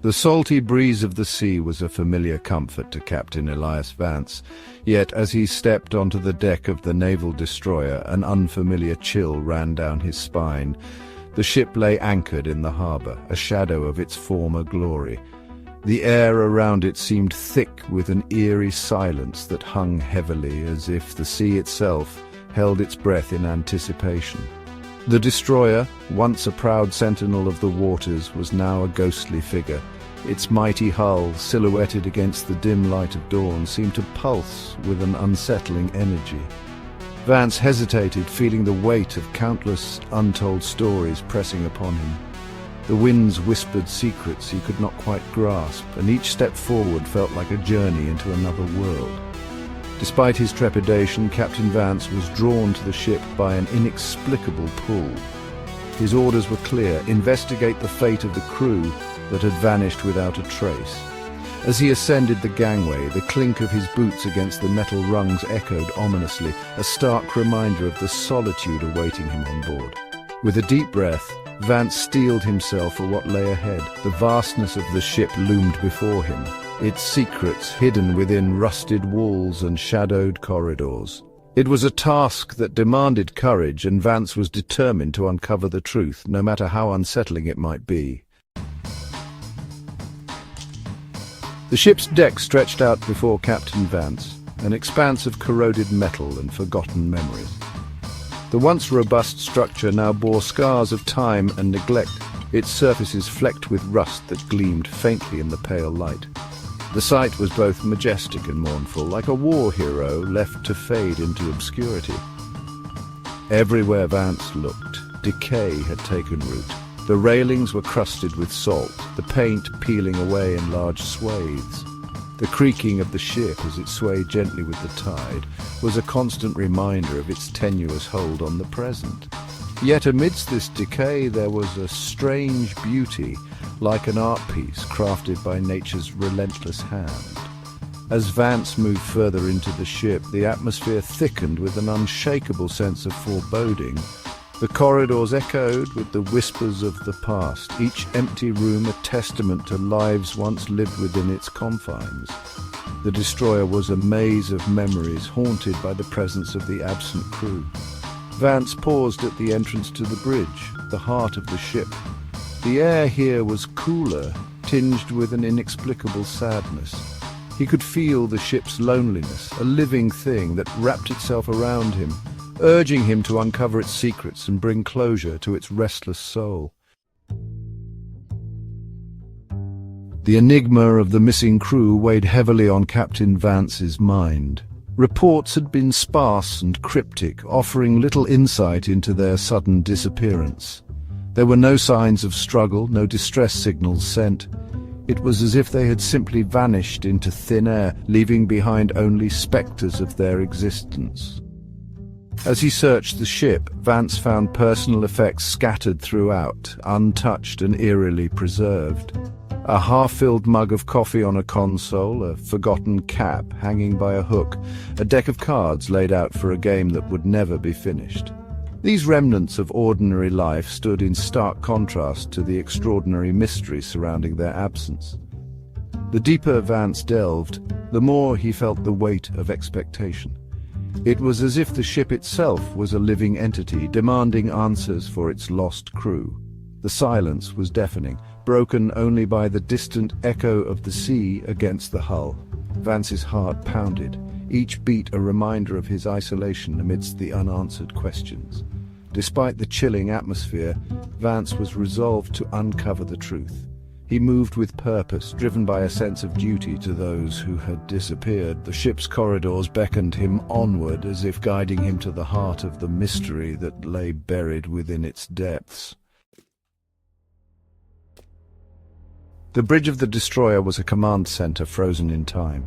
The salty breeze of the sea was a familiar comfort to Captain Elias Vance, yet as he stepped onto the deck of the naval destroyer, an unfamiliar chill ran down his spine. The ship lay anchored in the harbour, a shadow of its former glory. The air around it seemed thick with an eerie silence that hung heavily, as if the sea itself held its breath in anticipation. The destroyer, once a proud sentinel of the waters, was now a ghostly figure. Its mighty hull, silhouetted against the dim light of dawn, seemed to pulse with an unsettling energy. Vance hesitated, feeling the weight of countless untold stories pressing upon him. The winds whispered secrets he could not quite grasp, and each step forward felt like a journey into another world. Despite his trepidation, Captain Vance was drawn to the ship by an inexplicable pull. His orders were clear: investigate the fate of the crew that had vanished without a trace. As he ascended the gangway, the clink of his boots against the metal rungs echoed ominously, a stark reminder of the solitude awaiting him on board. With a deep breath, Vance steeled himself for what lay ahead. The vastness of the ship loomed before him, its secrets hidden within rusted walls and shadowed corridors. It was a task that demanded courage, and Vance was determined to uncover the truth, no matter how unsettling it might be. The ship's deck stretched out before Captain Vance, an expanse of corroded metal and forgotten memories. The once robust structure now bore scars of time and neglect, its surfaces flecked with rust that gleamed faintly in the pale light. The sight was both majestic and mournful, like a war hero left to fade into obscurity. Everywhere Vance looked, decay had taken root. The railings were crusted with salt, the paint peeling away in large swathes. The creaking of the ship as it swayed gently with the tide was a constant reminder of its tenuous hold on the present. Yet amidst this decay there was a strange beauty, like an art piece crafted by nature's relentless hand. As Vance moved further into the ship, the atmosphere thickened with an unshakable sense of foreboding. The corridors echoed with the whispers of the past, each empty room a testament to lives once lived within its confines. The destroyer was a maze of memories, haunted by the presence of the absent crew. Vance paused at the entrance to the bridge, the heart of the ship. The air here was cooler, tinged with an inexplicable sadness. He could feel the ship's loneliness, a living thing that wrapped itself around him, urging him to uncover its secrets and bring closure to its restless soul. The enigma of the missing crew weighed heavily on Captain Vance's mind. Reports had been sparse and cryptic, offering little insight into their sudden disappearance. There were no signs of struggle, no distress signals sent. It was as if they had simply vanished into thin air, leaving behind only spectres of their existence. As he searched the ship, Vance found personal effects scattered throughout, untouched and eerily preserved. A half-filled mug of coffee on a console, a forgotten cap hanging by a hook, a deck of cards laid out for a game that would never be finished. These remnants of ordinary life stood in stark contrast to the extraordinary mystery surrounding their absence. The deeper Vance delved, the more he felt the weight of expectation. It was as if the ship itself was a living entity, demanding answers for its lost crew. The silence was deafening, broken only by the distant echo of the sea against the hull. Vance's heart pounded, each beat a reminder of his isolation amidst the unanswered questions. Despite the chilling atmosphere, Vance was resolved to uncover the truth. He moved with purpose, driven by a sense of duty to those who had disappeared. The ship's corridors beckoned him onward, as if guiding him to the heart of the mystery that lay buried within its depths. The bridge of the destroyer was a command center frozen in time.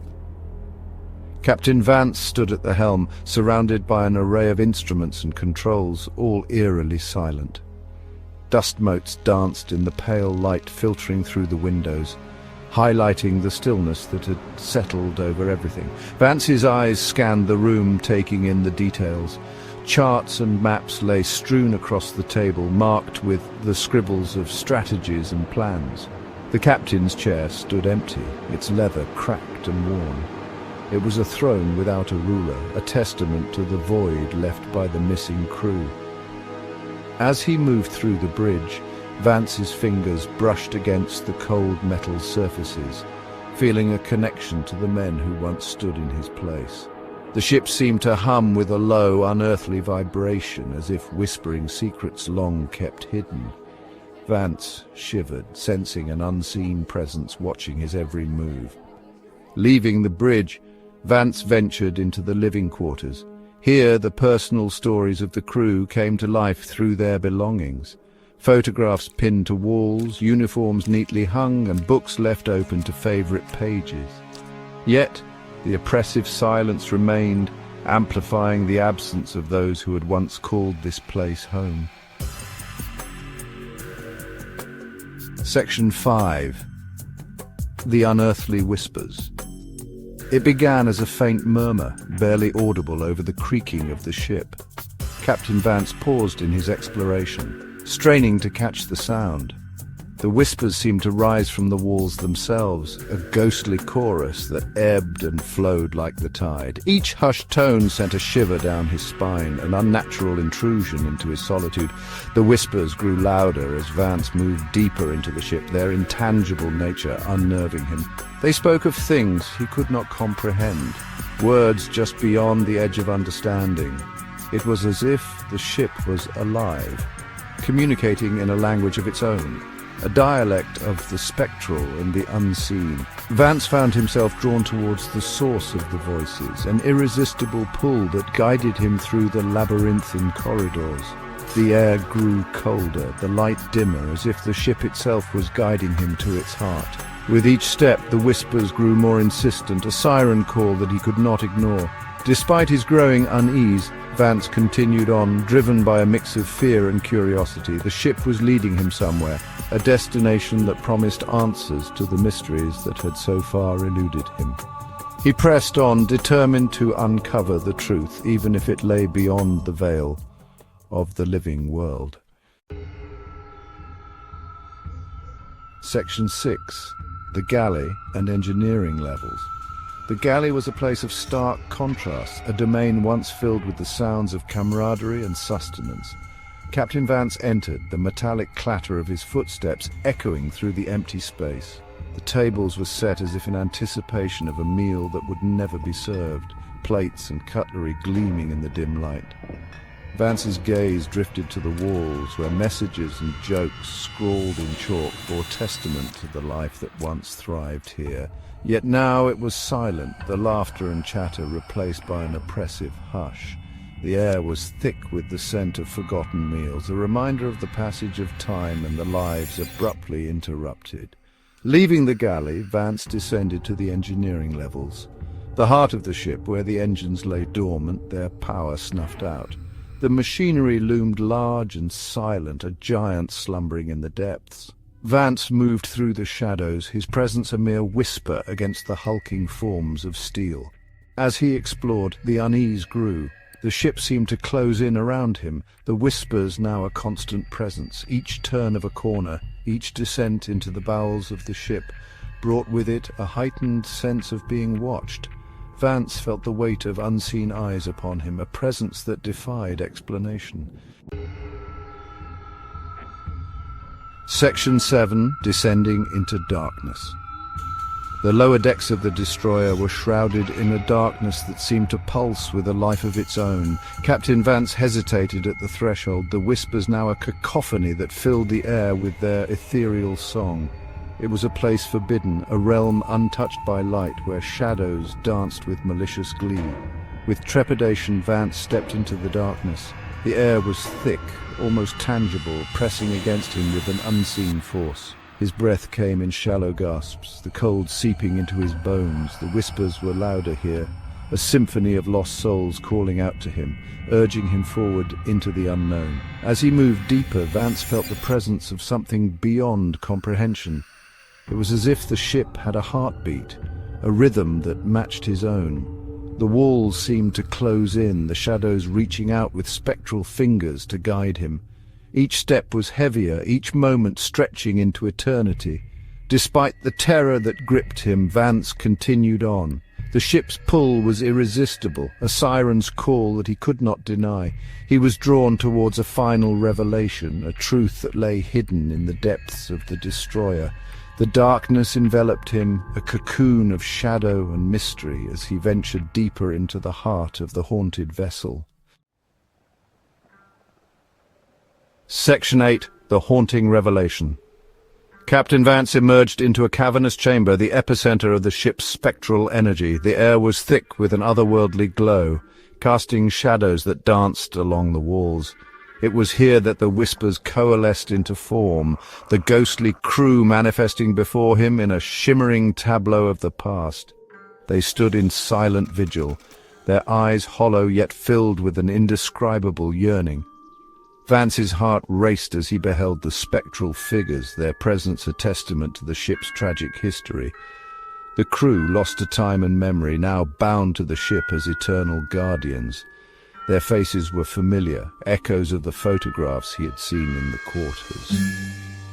Captain Vance stood at the helm, surrounded by an array of instruments and controls, all eerily silent. Dust motes danced in the pale light filtering through the windows, highlighting the stillness that had settled over everything. Vance's eyes scanned the room, taking in the details. Charts and maps lay strewn across the table, marked with the scribbles of strategies and plans. The captain's chair stood empty, its leather cracked and worn. It was a throne without a ruler, a testament to the void left by the missing crew. As he moved through the bridge, Vance's fingers brushed against the cold metal surfaces, feeling a connection to the men who once stood in his place. The ship seemed to hum with a low, unearthly vibration, as if whispering secrets long kept hidden. Vance shivered, sensing an unseen presence watching his every move. Leaving the bridge, Vance ventured into the living quarters. Here the personal stories of the crew came to life through their belongings. Photographs pinned to walls, uniforms neatly hung, and books left open to favorite pages. Yet the oppressive silence remained, amplifying the absence of those who had once called this place home. Section 5. The Unearthly Whispers. It began as a faint murmur, barely audible over the creaking of the ship. Captain Vance paused in his exploration, straining to catch the sound. The whispers seemed to rise from the walls themselves, a ghostly chorus that ebbed and flowed like the tide. Each hushed tone sent a shiver down his spine, an unnatural intrusion into his solitude. The whispers grew louder as Vance moved deeper into the ship, their intangible nature unnerving him. They spoke of things he could not comprehend, words just beyond the edge of understanding. It was as if the ship was alive, communicating in a language of its own, a dialect of the spectral and the unseen. Vance found himself drawn towards the source of the voices, an irresistible pull that guided him through the labyrinthine corridors. The air grew colder, the light dimmer, as if the ship itself was guiding him to its heart. With each step, the whispers grew more insistent, a siren call that he could not ignore. Despite his growing unease, Vance continued on, driven by a mix of fear and curiosity. The ship was leading him somewhere, a destination that promised answers to the mysteries that had so far eluded him. He pressed on, determined to uncover the truth, even if it lay beyond the veil of the living world. Section 6. The Galley and Engineering Levels. The galley was a place of stark contrast, a domain once filled with the sounds of camaraderie and sustenance. Captain Vance entered, the metallic clatter of his footsteps echoing through the empty space. The tables were set as if in anticipation of a meal that would never be served, plates and cutlery gleaming in the dim light. Vance's gaze drifted to the walls, where messages and jokes scrawled in chalk bore testament to the life that once thrived here. Yet now it was silent, the laughter and chatter replaced by an oppressive hush. The air was thick with the scent of forgotten meals, a reminder of the passage of time and the lives abruptly interrupted. Leaving the galley, Vance descended to the engineering levels, the heart of the ship where the engines lay dormant, their power snuffed out. The machinery loomed large and silent, a giant slumbering in the depths. Vance moved through the shadows, his presence a mere whisper against the hulking forms of steel. As he explored, the unease grew. The ship seemed to close in around him, the whispers now a constant presence. Each turn of a corner, each descent into the bowels of the ship, brought with it a heightened sense of being watched. Vance felt the weight of unseen eyes upon him, a presence that defied explanation. Section 7. Descending into Darkness. The lower decks of the destroyer were shrouded in a darkness that seemed to pulse with a life of its own. Captain Vance hesitated at the threshold, the whispers now a cacophony that filled the air with their ethereal song. It was a place forbidden, a realm untouched by light, where shadows danced with malicious glee. With trepidation, Vance stepped into the darkness. The air was thick, almost tangible, pressing against him with an unseen force. His breath came in shallow gasps, the cold seeping into his bones. The whispers were louder here, a symphony of lost souls calling out to him, urging him forward into the unknown. As he moved deeper, Vance felt the presence of something beyond comprehension. It was as if the ship had a heartbeat, a rhythm that matched his own. The walls seemed to close in, the shadows reaching out with spectral fingers to guide him. Each step was heavier, each moment stretching into eternity. Despite the terror that gripped him, Vance continued on. The ship's pull was irresistible, a siren's call that he could not deny. He was drawn towards a final revelation, a truth that lay hidden in the depths of the destroyer. The darkness enveloped him, a cocoon of shadow and mystery, as he ventured deeper into the heart of the haunted vessel. Section 8. The Haunting Revelation. Captain Vance emerged into a cavernous chamber, the epicenter of the ship's spectral energy. The air was thick with an otherworldly glow, casting shadows that danced along the walls. It was here that the whispers coalesced into form, the ghostly crew manifesting before him in a shimmering tableau of the past. They stood in silent vigil, their eyes hollow yet filled with an indescribable yearning. Vance's heart raced as he beheld the spectral figures, their presence a testament to the ship's tragic history. The crew, lost to time and memory, now bound to the ship as eternal guardians. Their faces were familiar, echoes of the photographs he had seen in the quarters.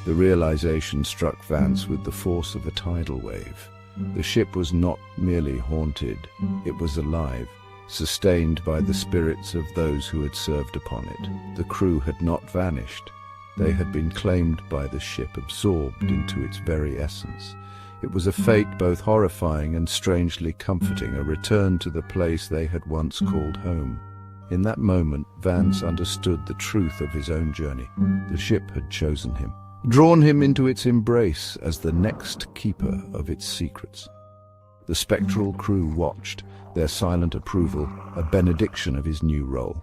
The realization struck Vance with the force of a tidal wave. The ship was not merely haunted, it was alive, sustained by the spirits of those who had served upon it. The crew had not vanished. They had been claimed by the ship, absorbed into its very essence. It was a fate both horrifying and strangely comforting, a return to the place they had once called home. In that moment, Vance understood the truth of his own journey. The ship had chosen him, drawn him into its embrace as the next keeper of its secrets. The spectral crew watched, their silent approval a benediction of his new role.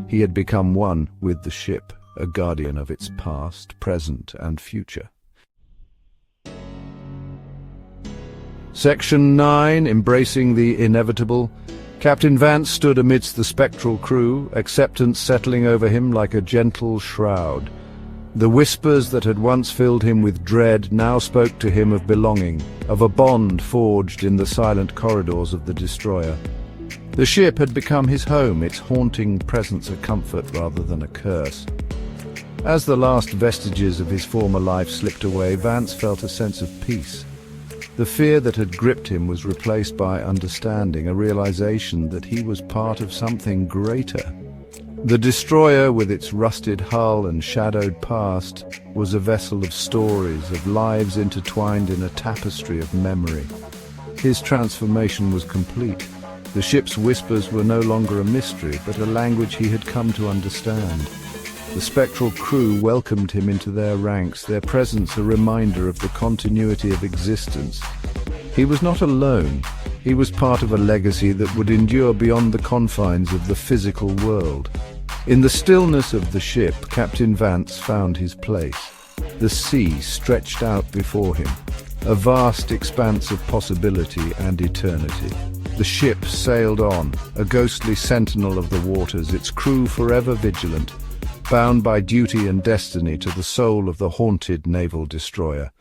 He had become one with the ship, a guardian of its past, present, and future. Section 9. Embracing the Inevitable. Captain Vance stood amidst the spectral crew, acceptance settling over him like a gentle shroud. The whispers that had once filled him with dread now spoke to him of belonging, of a bond forged in the silent corridors of the destroyer. The ship had become his home, its haunting presence a comfort rather than a curse. As the last vestiges of his former life slipped away, Vance felt a sense of peace. The fear that had gripped him was replaced by understanding, a realization that he was part of something greater. The destroyer, with its rusted hull and shadowed past, was a vessel of stories, of lives intertwined in a tapestry of memory. His transformation was complete. The ship's whispers were no longer a mystery, but a language he had come to understand. The spectral crew welcomed him into their ranks, their presence a reminder of the continuity of existence. He was not alone. He was part of a legacy that would endure beyond the confines of the physical world. In the stillness of the ship, Captain Vance found his place. The sea stretched out before him, a vast expanse of possibility and eternity. The ship sailed on, a ghostly sentinel of the waters, its crew forever vigilant, bound by duty and destiny to the soul of the haunted naval destroyer.